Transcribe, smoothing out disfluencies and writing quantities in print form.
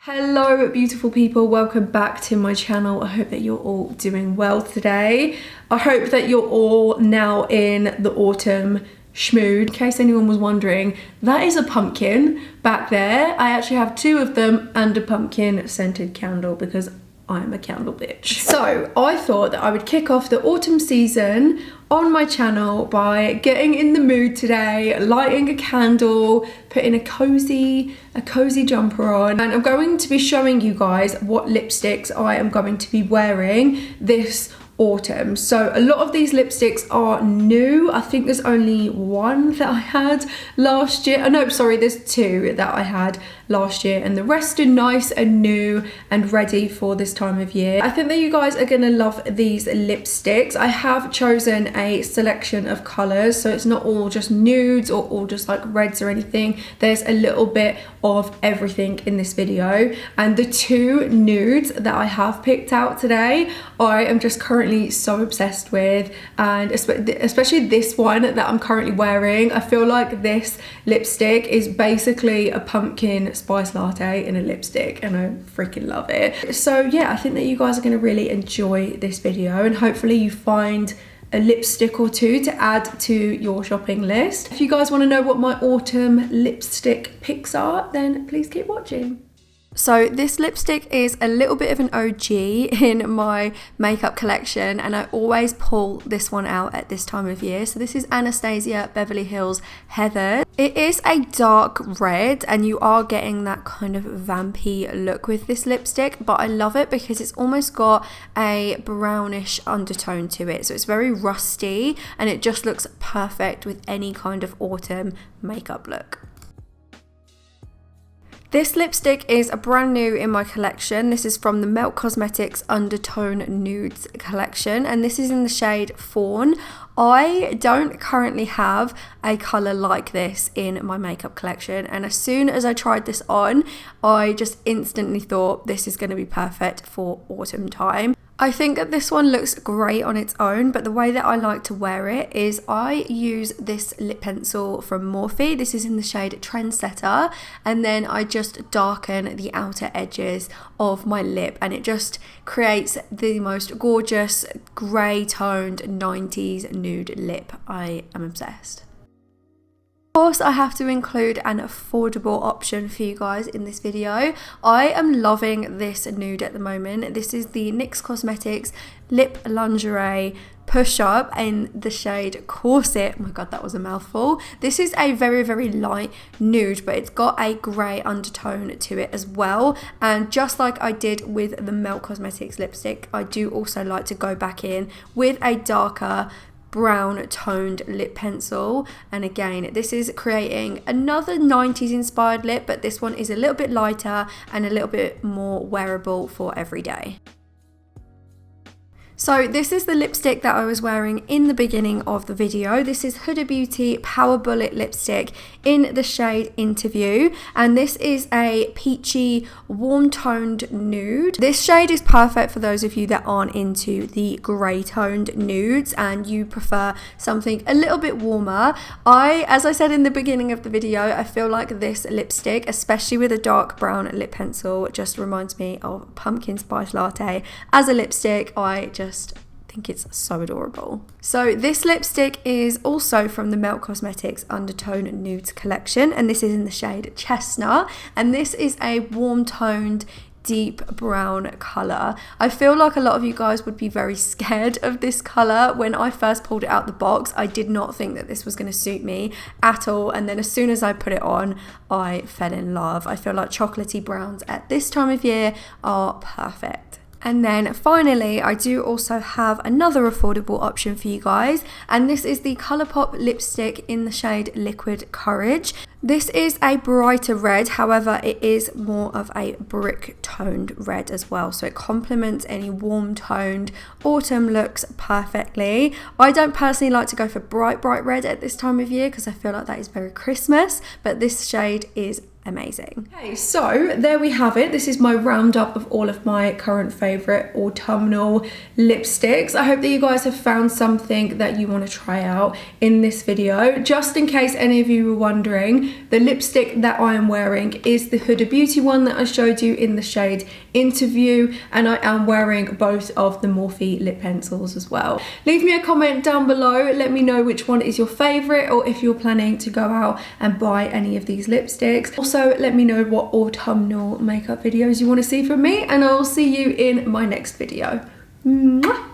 Hello beautiful people, welcome back to my channel. I hope that you're all doing well today. I hope that you're all now in the autumn schmood. In case anyone was wondering, that is a pumpkin back there. I actually have two of them and a pumpkin scented candle because I'm a candle bitch. So I thought that I would kick off the autumn season on my channel by getting in the mood today, lighting a candle, putting a cozy jumper on, and I'm going to be showing you guys what lipsticks I am going to be wearing this autumn. So a lot of these lipsticks are new. I think there's only one that I had last year. Oh no, sorry, there's two that I had last year, and the rest are nice and new and ready for this time of year. I think that you guys are gonna love these lipsticks. I have chosen a selection of colors, so it's not all just nudes or all just like reds or anything. There's a little bit of everything in this video, and the two nudes that I have picked out today I am just currently so obsessed with, and especially this one that I'm currently wearing. I feel like this lipstick is basically a pumpkin spice latte in a lipstick, and I freaking love it. So yeah, I think that you guys are going to really enjoy this video, and hopefully you find a lipstick or two to add to your shopping list. If you guys want to know what my autumn lipstick picks are, then please keep watching. So this lipstick is a little bit of an OG in my makeup collection, and I always pull this one out at this time of year. So this is Anastasia Beverly Hills Heather. It is a dark red, and you are getting that kind of vampy look with this lipstick, but I love it because it's almost got a brownish undertone to it. So it's very rusty, and it just looks perfect with any kind of autumn makeup look. This lipstick is brand new in my collection. This is from the Melt Cosmetics Undertone Nudes collection, and this is in the shade Fawn. I don't currently have a colour like this in my makeup collection, and as soon as I tried this on, I just instantly thought this is going to be perfect for autumn time. I think that this one looks great on its own, but the way that I like to wear it is I use this lip pencil from Morphe. This is in the shade Trendsetter, and then I just darken the outer edges of my lip, and it just creates the most gorgeous grey toned 90s nude lip. I am obsessed. Of course, I have to include an affordable option for you guys in this video. I am loving this nude at the moment. This is the NYX Cosmetics Lip Lingerie Push Up in the shade Corset. Oh my god, that was a mouthful. This is a very light nude, but it's got a grey undertone to it as well. And just like I did with the Melt Cosmetics lipstick, I do also like to go back in with a darker brown toned lip pencil, and again this is creating another 90s inspired lip, but this one is a little bit lighter and a little bit more wearable for every day. So this is the lipstick that I was wearing in the beginning of the video. This is Huda Beauty Power Bullet lipstick in the shade Interview, and this is a peachy warm toned nude. This shade is perfect for those of you that aren't into the grey toned nudes and you prefer something a little bit warmer. As I said in the beginning of the video, I feel like this lipstick, especially with a dark brown lip pencil, just reminds me of pumpkin spice latte. As a lipstick, I just think it's so adorable. So this lipstick is also from the Melt Cosmetics Undertone Nudes collection, and this is in the shade Chestnut, and this is a warm toned deep brown color. I feel like a lot of you guys would be very scared of this color. When I first pulled it out the box, I did not think that this was going to suit me at all, and then as soon as I put it on, I fell in love. I feel like chocolatey browns at this time of year are perfect. And then finally, I do also have another affordable option for you guys, and this is the Colourpop lipstick in the shade Liquid Courage. This is a brighter red, however it is more of a brick toned red as well, so it complements any warm toned autumn looks perfectly. I don't personally like to go for bright red at this time of year because I feel like that is very Christmas, but this shade is amazing. Okay, so there we have it. This is my roundup of all of my current favourite autumnal lipsticks. I hope that you guys have found something that you want to try out in this video. Just in case any of you were wondering, the lipstick that I am wearing is the Huda Beauty one that I showed you in the shade Interview, and I am wearing both of the Morphe lip pencils as well. Leave me a comment down below, let me know which one is your favourite, or if you're planning to go out and buy any of these lipsticks. Also, let me know what autumnal makeup videos you want to see from me, and I will see you in my next video. Mwah!